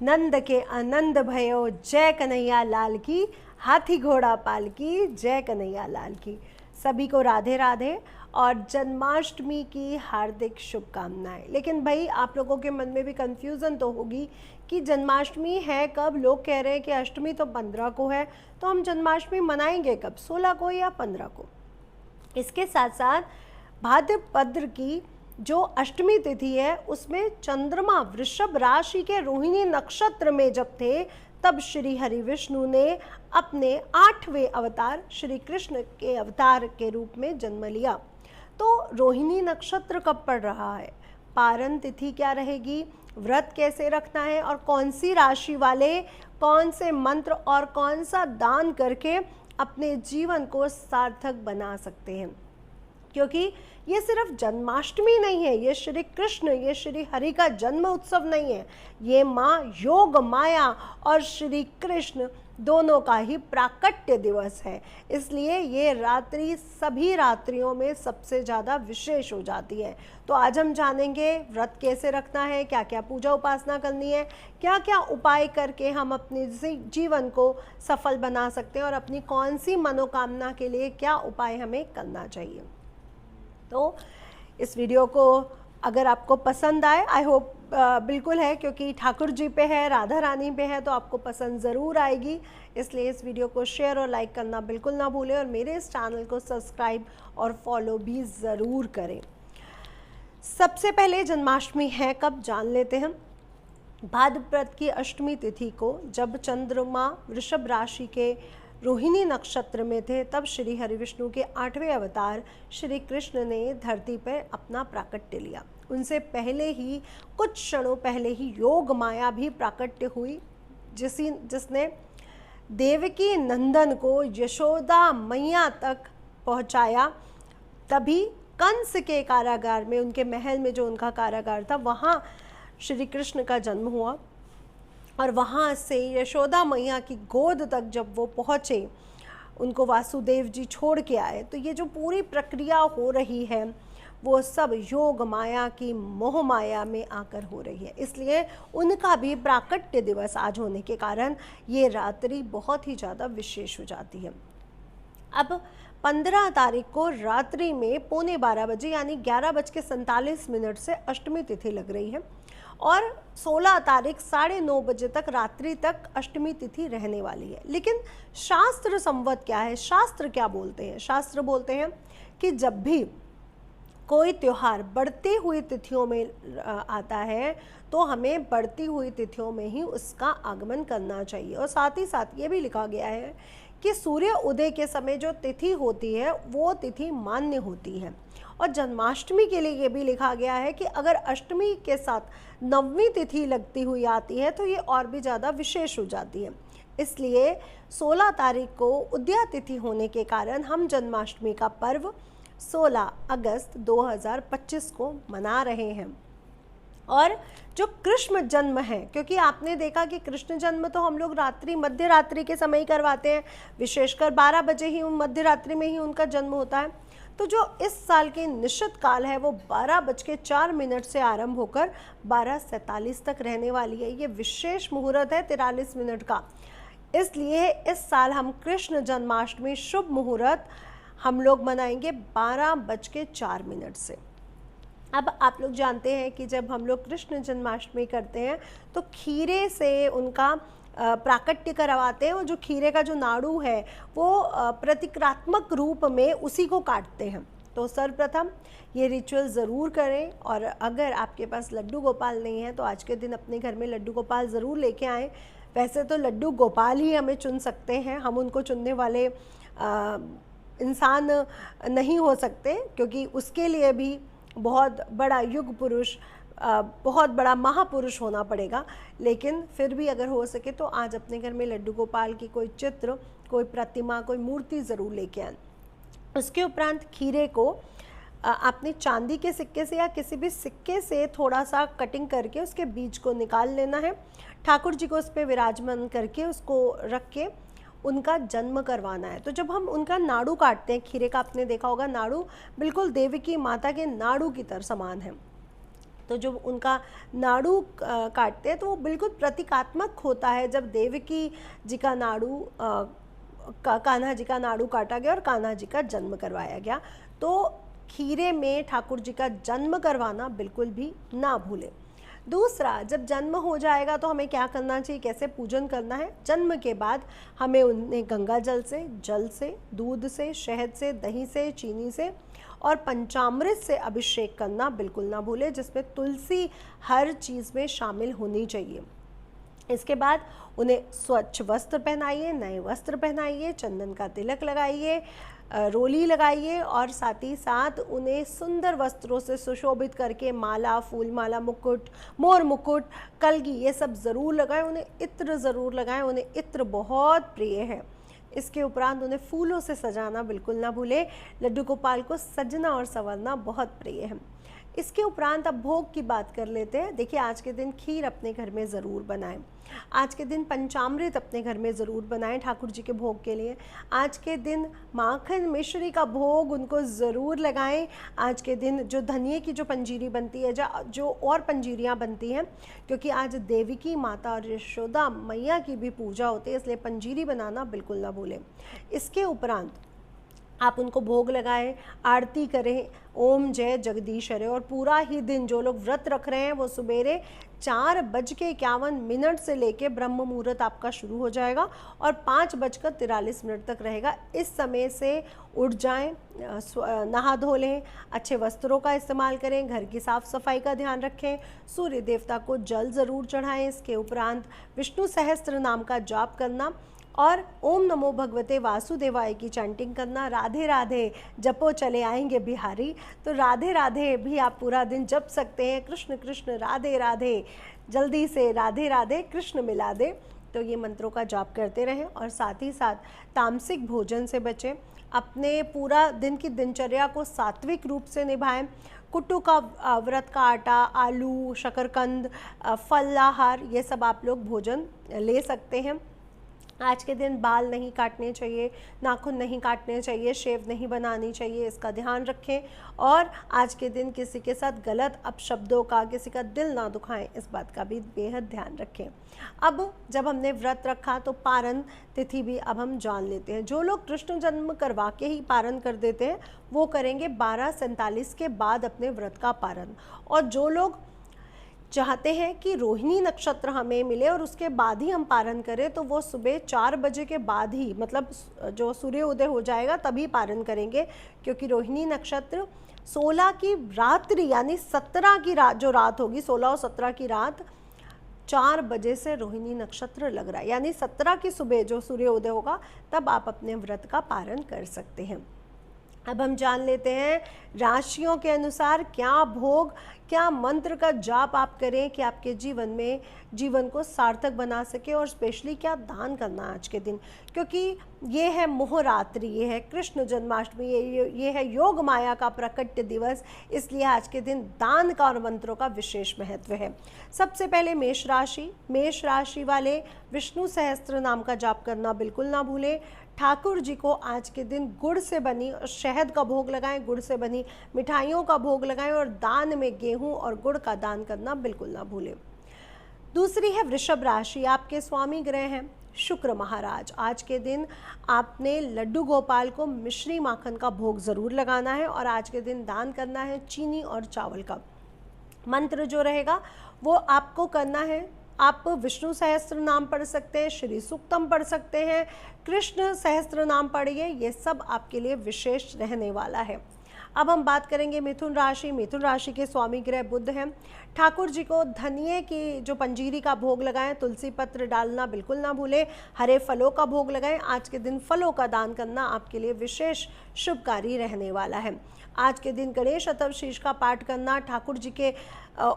नंद के आनंद भयो जय कन्हैया लाल की, हाथी घोड़ा पाल की जय कन्हैया लाल की। सभी को राधे राधे और जन्माष्टमी की हार्दिक शुभकामनाएं। लेकिन भाई आप लोगों के मन में भी कंफ्यूजन तो होगी कि जन्माष्टमी है कब। लोग कह रहे हैं कि अष्टमी तो 15 को है, तो हम जन्माष्टमी मनाएंगे कब, 16 को या 15 को। इसके साथ साथ भाद्रपद की जो अष्टमी तिथि है उसमें चंद्रमा वृषभ राशि के रोहिणी नक्षत्र में जब थे तब श्री हरि विष्णु ने अपने 8वें अवतार श्री कृष्ण के अवतार के रूप में जन्म लिया। तो रोहिणी नक्षत्र कब पड़ रहा है, पारण तिथि क्या रहेगी, व्रत कैसे रखना है और कौन सी राशि वाले कौन से मंत्र और कौन सा दान करके अपने जीवन को सार्थक बना सकते हैं। क्योंकि ये सिर्फ जन्माष्टमी नहीं है, ये श्री कृष्ण, ये श्री हरि का जन्म उत्सव नहीं है, ये माँ योग माया और श्री कृष्ण दोनों का ही प्राकट्य दिवस है। इसलिए ये रात्रि सभी रात्रियों में सबसे ज़्यादा विशेष हो जाती है। तो आज हम जानेंगे व्रत कैसे रखना है, क्या क्या पूजा उपासना करनी है, क्या क्या उपाय करके हम अपने जीवन को सफल बना सकते हैं और अपनी कौन सी मनोकामना के लिए क्या उपाय हमें करना चाहिए। तो इस वीडियो को अगर आपको पसंद आए, आई होप बिल्कुल है, क्योंकि ठाकुर जी पे है, राधा रानी पे है, तो आपको पसंद ज़रूर आएगी। इसलिए इस वीडियो को शेयर और लाइक करना बिल्कुल ना भूलें और मेरे इस चैनल को सब्सक्राइब और फॉलो भी ज़रूर करें। सबसे पहले जन्माष्टमी है कब जान लेते हैं। भाद्रपद की अष्टमी तिथि को जब चंद्रमा वृषभ राशि के रोहिणी नक्षत्र में थे तब श्री हरि विष्णु के 8वें अवतार श्री कृष्ण ने धरती पर अपना प्राकट्य लिया। उनसे पहले ही कुछ क्षणों पहले ही योग माया भी प्राकट्य हुई, जिसने देवकी नंदन को यशोदा मैया तक पहुंचाया। तभी कंस के कारागार में, उनके महल में जो उनका कारागार था, वहाँ श्री कृष्ण का जन्म हुआ और वहाँ से यशोदा मैया की गोद तक जब वो पहुँचे, उनको वासुदेव जी छोड़ के आए। तो ये जो पूरी प्रक्रिया हो रही है वो सब योग माया की मोह माया में आकर हो रही है। इसलिए उनका भी प्राकट्य दिवस आज होने के कारण ये रात्रि बहुत ही ज़्यादा विशेष हो जाती है। अब 15 तारीख को रात्रि में 11:15 बजे यानी 11:47 से अष्टमी तिथि लग रही है और 16 तारीख 9:30 बजे तक रात्रि तक अष्टमी तिथि रहने वाली है। लेकिन शास्त्र संवत क्या है, शास्त्र क्या बोलते हैं? शास्त्र बोलते हैं कि जब भी कोई त्यौहार बढ़ती हुई तिथियों में आता है तो हमें बढ़ती हुई तिथियों में ही उसका आगमन करना चाहिए। और साथ ही साथ ये भी लिखा गया है कि सूर्य उदय के समय जो तिथि होती है वो तिथि मान्य होती है। और जन्माष्टमी के लिए ये भी लिखा गया है कि अगर अष्टमी के साथ 9वीं तिथि लगती हुई आती है तो ये और भी ज़्यादा विशेष हो जाती है। इसलिए 16 तारीख को उदया तिथि होने के कारण हम जन्माष्टमी का पर्व 16 अगस्त 2025 को मना रहे हैं। और जो कृष्ण जन्म है, क्योंकि आपने देखा कि कृष्ण जन्म तो हम लोग मध्य रात्रि के समय ही करवाते हैं, विशेषकर 12 बजे ही, मध्य रात्रि में ही उनका जन्म होता है। तो जो इस साल की निश्चित काल है वो 12:04 से आरंभ होकर 12:47 तक रहने वाली है। ये विशेष मुहूर्त है 43 मिनट का। इसलिए इस साल हम कृष्ण जन्माष्टमी शुभ मुहूर्त हम लोग मनाएंगे 12:04 से। अब आप लोग जानते हैं कि जब हम लोग कृष्ण जन्माष्टमी करते हैं तो खीरे से उनका प्राकट्य करवाते हैं और जो खीरे का जो नाड़ू है वो प्रतीकात्मक रूप में उसी को काटते हैं। तो सर्वप्रथम ये रिचुअल ज़रूर करें और अगर आपके पास लड्डू गोपाल नहीं है तो आज के दिन अपने घर में लड्डू गोपाल ज़रूर लेके आएँ। वैसे तो लड्डू गोपाल ही हमें चुन सकते हैं, हम उनको चुनने वाले इंसान नहीं हो सकते, क्योंकि उसके लिए भी बहुत बड़ा युग पुरुष, बहुत बड़ा महापुरुष होना पड़ेगा। लेकिन फिर भी अगर हो सके तो आज अपने घर में लड्डू गोपाल की कोई चित्र, कोई प्रतिमा, कोई मूर्ति ज़रूर लेके आएं। उसके उपरांत खीरे को आपने चांदी के सिक्के से या किसी भी सिक्के से थोड़ा सा कटिंग करके उसके बीज को निकाल लेना है। ठाकुर जी को उस पर विराजमान करके उसको रख के उनका जन्म करवाना है। तो जब हम उनका नाड़ू काटते हैं, खीरे का आपने देखा होगा नाड़ू बिल्कुल देवी की माता के नाड़ू की तरह समान है। तो जो उनका नाड़ू काटते हैं तो वो बिल्कुल प्रतीकात्मक होता है। जब देवकी जी का नाड़ू कान्हा जी का नाड़ू काटा गया और कान्हा जी का जन्म करवाया गया, तो खीरे में ठाकुर जी का जन्म करवाना बिल्कुल भी ना भूलें। दूसरा, जब जन्म हो जाएगा तो हमें क्या करना चाहिए, कैसे पूजन करना है। जन्म के बाद हमें उन्हें गंगा जल से, दूध से, शहद से, दही से, चीनी से और पंचामृत से अभिषेक करना बिल्कुल ना भूलें, जिसमें तुलसी हर चीज़ में शामिल होनी चाहिए। इसके बाद उन्हें स्वच्छ वस्त्र पहनाइए, नए वस्त्र पहनाइए, चंदन का तिलक लगाइए, रोली लगाइए और साथ ही साथ उन्हें सुंदर वस्त्रों से सुशोभित करके माला, फूल माला, मुकुट, मोर मुकुट, कलगी ये सब ज़रूर लगाएं। उन्हें इत्र ज़रूर लगाएं, उन्हें इत्र बहुत प्रिय है। इसके उपरांत उन्हें फूलों से सजाना बिल्कुल ना भूलें। लड्डू गोपाल को सजना और संवरना बहुत प्रिय है। इसके उपरांत अब भोग की बात कर लेते हैं। देखिए, आज के दिन खीर अपने घर में ज़रूर बनाएं। आज के दिन पंचामृत अपने घर में ज़रूर बनाएं ठाकुर जी के भोग के लिए। आज के दिन माखन मिश्री का भोग उनको ज़रूर लगाएं। आज के दिन जो धनिये की जो पंजीरी बनती है, जो और पंजीरियाँ बनती हैं, क्योंकि आज देविकी माता और यशोदा मैया की भी पूजा होती है, इसलिए पंजीरी बनाना बिल्कुल ना भूलें। इसके उपरांत आप उनको भोग लगाएं, आरती करें, ओम जय जगदीश हरे। और पूरा ही दिन जो लोग व्रत रख रहे हैं वो सवेरे 4:51 से लेके ब्रह्म मुहूर्त आपका शुरू हो जाएगा और 5:43 तक रहेगा। इस समय से उठ जाएं, नहा धो लें, अच्छे वस्त्रों का इस्तेमाल करें, घर की साफ़ सफाई का ध्यान रखें, सूर्य देवता को जल ज़रूर चढ़ाएं। इसके उपरांत विष्णु सहस्त्र नाम का जाप करना और ओम नमो भगवते वासुदेवाय की चैंटिंग करना। राधे राधे जपो चले आएंगे बिहारी, तो राधे राधे भी आप पूरा दिन जप सकते हैं। कृष्ण कृष्ण राधे राधे, जल्दी से राधे राधे कृष्ण मिला दे। तो ये मंत्रों का जाप करते रहें और साथ ही साथ तामसिक भोजन से बचें। अपने पूरा दिन की दिनचर्या को सात्विक रूप से निभाएं। कुट्टू का व्रत का आटा, आलू, शकरकंद, फलाहार ये सब आप लोग भोजन ले सकते हैं। आज के दिन बाल नहीं काटने चाहिए, नाखून नहीं काटने चाहिए, शेव नहीं बनानी चाहिए, इसका ध्यान रखें। और आज के दिन किसी के साथ गलत अपशब्दों का, किसी का दिल ना दुखाएं, इस बात का भी बेहद ध्यान रखें। अब जब हमने व्रत रखा तो पारण तिथि भी अब हम जान लेते हैं। जो लोग कृष्ण जन्म करवा के ही पारण कर देते हैं वो करेंगे 12:47 के बाद अपने व्रत का पारण। और जो लोग चाहते हैं कि रोहिणी नक्षत्र हमें मिले और उसके बाद ही हम पारण करें, तो वो सुबह 4 बजे के बाद ही, मतलब जो सूर्योदय हो जाएगा तभी पारण करेंगे, क्योंकि रोहिणी नक्षत्र 16 की रात्रि यानी 17 की रात, जो रात होगी 16 और 17 की रात 4 बजे से रोहिणी नक्षत्र लग रहा है, यानी 17 की सुबह जो सूर्योदय होगा तब आप अपने व्रत का पारण कर सकते हैं। अब हम जान लेते हैं राशियों के अनुसार क्या भोग, क्या मंत्र का जाप आप करें कि आपके जीवन को सार्थक बना सके, और स्पेशली क्या दान करना आज के दिन, क्योंकि ये है मोहरात्रि, ये है कृष्ण जन्माष्टमी, ये है योग माया का प्रकट दिवस, इसलिए आज के दिन दान का और मंत्रों का विशेष महत्व है। सबसे पहले मेष राशि वाले विष्णु सहस्त्र नाम का जाप करना बिल्कुल ना भूलें। ठाकुर जी को आज के दिन गुड़ से बनी और शहद का भोग लगाएं, गुड़ से बनी मिठाइयों का भोग लगाएं और दान में गेहूं और गुड़ का दान करना बिल्कुल ना भूलें। दूसरी है वृषभ राशि, आपके स्वामी ग्रह हैं शुक्र महाराज। आज के दिन आपने लड्डू गोपाल को मिश्री माखन का भोग ज़रूर लगाना है और आज के दिन दान करना है चीनी और चावल का। मंत्र जो रहेगा वो आपको करना है, आप विष्णु सहस्त्र नाम पढ़ सकते हैं, श्री सूक्तम पढ़ सकते हैं, कृष्ण सहस्त्र नाम पढ़िए, ये सब आपके लिए विशेष रहने वाला है। अब हम बात करेंगे मिथुन राशि के स्वामी ग्रह बुध हैं। ठाकुर जी को धनिये की जो पंजीरी का भोग लगाएं, तुलसी पत्र डालना बिल्कुल ना भूलें, हरे फलों का भोग लगाएं। आज के दिन फलों का दान करना आपके लिए विशेष शुभकारी रहने वाला है। आज के दिन गणेश शतशीर्ष का पाठ करना, ठाकुर जी के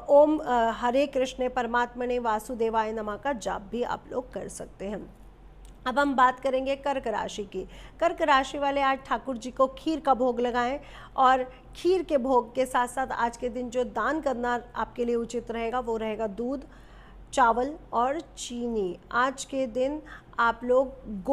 ओम हरे कृष्ण परमात्मने वासुदेवाय नमः का जाप भी आप लोग कर सकते हैं। अब हम बात करेंगे कर्क राशि की। कर्क राशि वाले आज ठाकुर जी को खीर का भोग लगाएं और खीर के भोग के साथ साथ आज के दिन जो दान करना आपके लिए उचित रहेगा वो रहेगा दूध, चावल और चीनी। आज के दिन आप लोग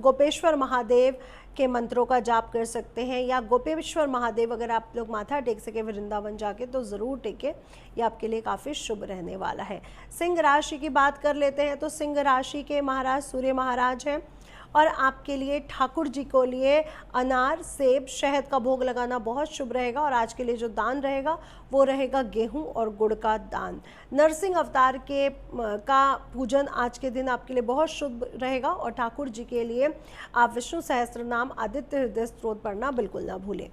गोपेश्वर महादेव के मंत्रों का जाप कर सकते हैं, या गोपेश्वर महादेव अगर आप लोग माथा टेक सके वृंदावन जाके तो ज़रूर टेके, ये आपके लिए काफ़ी शुभ रहने वाला है। सिंह राशि की बात कर लेते हैं तो सिंह राशि के महाराज सूर्य महाराज हैं और आपके लिए ठाकुर जी को लिए अनार, सेब, शहद का भोग लगाना बहुत शुभ रहेगा। और आज के लिए जो दान रहेगा वो रहेगा गेहूं और गुड़ का दान। नरसिंह अवतार के का पूजन आज के दिन आपके लिए बहुत शुभ रहेगा। और ठाकुर जी के लिए आप विष्णु सहस्त्र नाम आदित्य हृदय स्तोत्र पढ़ना बिल्कुल ना भूलें।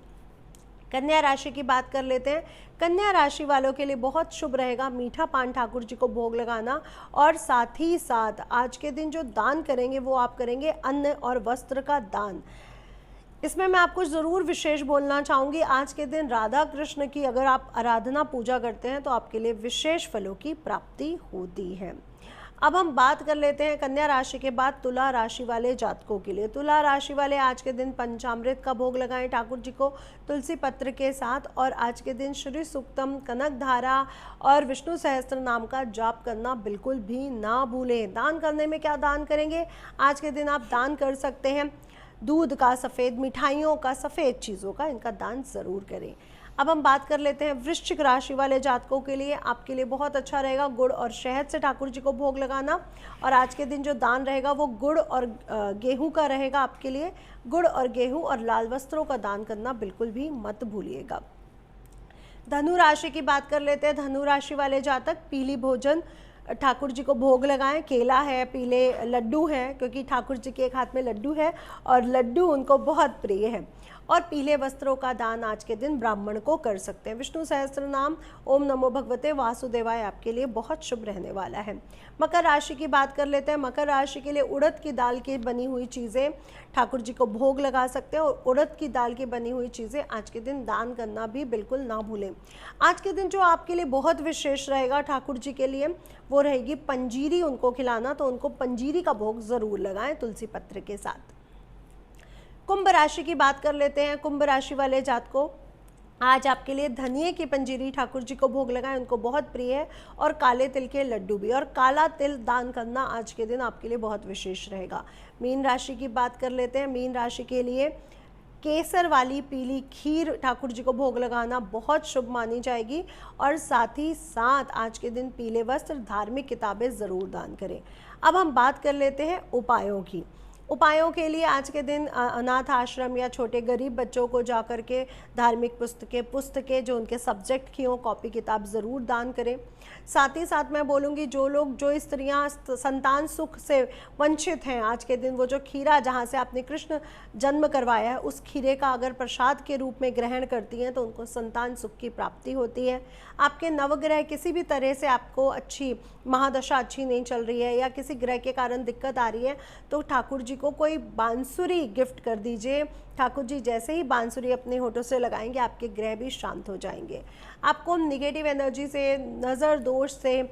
कन्या राशि की बात कर लेते हैं। कन्या राशि वालों के लिए बहुत शुभ रहेगा मीठा पान ठाकुर जी को भोग लगाना, और साथ ही साथ आज के दिन जो दान करेंगे वो आप करेंगे अन्न और वस्त्र का दान। इसमें मैं आपको ज़रूर विशेष बोलना चाहूँगी, आज के दिन राधा कृष्ण की अगर आप आराधना पूजा करते हैं तो आपके लिए विशेष फलों की प्राप्ति होती है। अब हम बात कर लेते हैं कन्या राशि के बाद तुला राशि वाले जातकों के लिए। तुला राशि वाले आज के दिन पंचामृत का भोग लगाएं ठाकुर जी को तुलसी पत्र के साथ, और आज के दिन श्री सूक्तम, कनक धारा और विष्णु सहस्त्र नाम का जाप करना बिल्कुल भी ना भूलें। दान करने में क्या दान करेंगे? आज के दिन आप दान कर सकते हैं दूध का, सफ़ेद मिठाइयों का, सफ़ेद चीज़ों का, इनका दान ज़रूर करें। अब हम बात कर लेते हैं वृश्चिक राशि वाले जातकों के लिए। आपके लिए बहुत अच्छा रहेगा गुड़ और शहद से ठाकुर जी को भोग लगाना, और आज के दिन जो दान रहेगा वो गुड़ और गेहूं का रहेगा आपके लिए। गुड़ और गेहूं और लाल वस्त्रों का दान करना बिल्कुल भी मत भूलिएगा। धनु राशि की बात कर लेते हैं। धनु राशि वाले जातक पीली भोजन ठाकुर जी को भोग लगाएं। केला है, पीले लड्डू हैं, क्योंकि ठाकुर जी के एक हाथ में लड्डू है और लड्डू उनको बहुत प्रिय है। और पीले वस्त्रों का दान आज के दिन ब्राह्मण को कर सकते हैं। विष्णु सहस्त्र नाम ओम नमो भगवते वासुदेवाय आपके लिए बहुत शुभ रहने वाला है। मकर राशि की बात कर लेते हैं। मकर राशि के लिए उड़द की दाल की बनी हुई चीज़ें ठाकुर जी को भोग लगा सकते हैं, और उड़द की दाल की बनी हुई चीज़ें आज के दिन दान करना भी बिल्कुल ना भूलें। आज के दिन जो आपके लिए बहुत विशेष रहेगा ठाकुर जी के लिए वो रहेगी पंजीरी उनको खिलाना, तो उनको पंजीरी का भोग ज़रूर लगाएं तुलसी पत्र के साथ। कुंभ राशि की बात कर लेते हैं। कुंभ राशि वाले जातकों आज आपके लिए धनिये की पंजीरी ठाकुर जी को भोग लगाएं, उनको बहुत प्रिय है, और काले तिल के लड्डू भी। और काला तिल दान करना आज के दिन आपके लिए बहुत विशेष रहेगा। मीन राशि की बात कर लेते हैं। मीन राशि के लिए केसर वाली पीली खीर ठाकुर जी को भोग लगाना बहुत शुभ मानी जाएगी, और साथ ही साथ आज के दिन पीले वस्त्र, धार्मिक किताबें ज़रूर दान करें। अब हम बात कर लेते हैं उपायों की। उपायों के लिए आज के दिन अनाथ आश्रम या छोटे गरीब बच्चों को जाकर के धार्मिक पुस्तकें जो उनके सब्जेक्ट की हों, कॉपी किताब ज़रूर दान करें। साथ ही साथ मैं बोलूँगी जो स्त्रियां संतान सुख से वंचित हैं, आज के दिन वो जो खीरा जहाँ से आपने कृष्ण जन्म करवाया है उस खीरे का अगर प्रसाद के रूप में ग्रहण करती हैं तो उनको संतान सुख की प्राप्ति होती है। आपके नवग्रह किसी भी तरह से आपको अच्छी महादशा अच्छी नहीं चल रही है या किसी ग्रह के कारण दिक्कत आ रही है तो ठाकुर जी को कोई बांसुरी गिफ्ट कर दीजिए। ठाकुर जी जैसे ही बांसुरी अपने होठों से लगाएंगे आपके ग्रह भी शांत हो जाएंगे। आपको निगेटिव एनर्जी से, नज़र दोष से,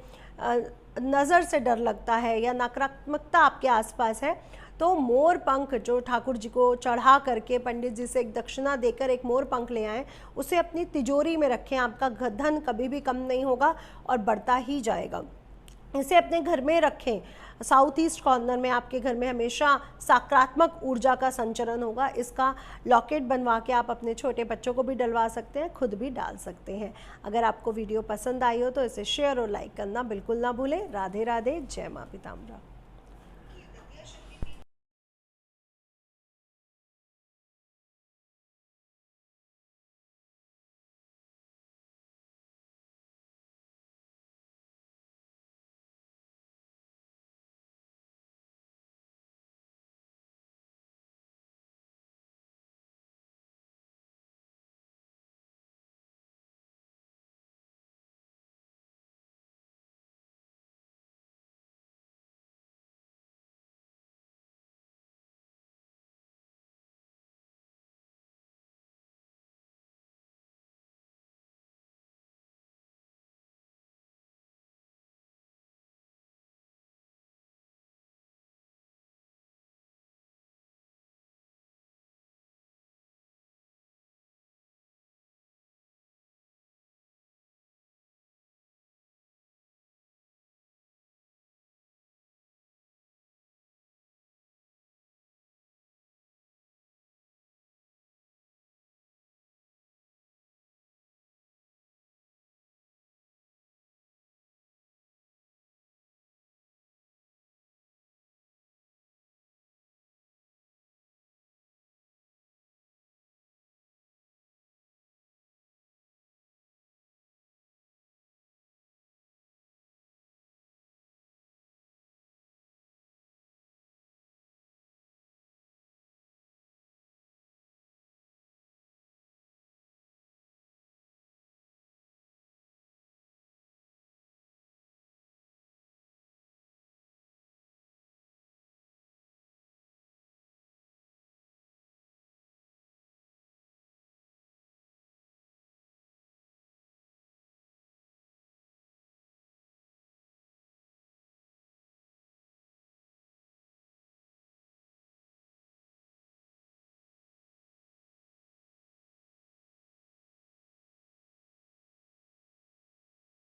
नज़र से डर लगता है या नकारात्मकता आपके आसपास है तो मोर पंख जो ठाकुर जी को चढ़ा करके पंडित जी से एक दक्षिणा देकर एक मोर पंख ले आएँ, उसे अपनी तिजोरी में रखें। आपका धन कभी भी कम नहीं होगा और बढ़ता ही जाएगा। इसे अपने घर में रखें। साउथ ईस्ट कॉर्नर में आपके घर में हमेशा सकारात्मक ऊर्जा का संचरण होगा। इसका लॉकेट बनवा के आप अपने छोटे बच्चों को भी डलवा सकते हैं, खुद भी डाल सकते हैं। अगर आपको वीडियो पसंद आई हो तो इसे शेयर और लाइक करना बिल्कुल ना भूलें। राधे राधे, जय माँ पीताम्बरा।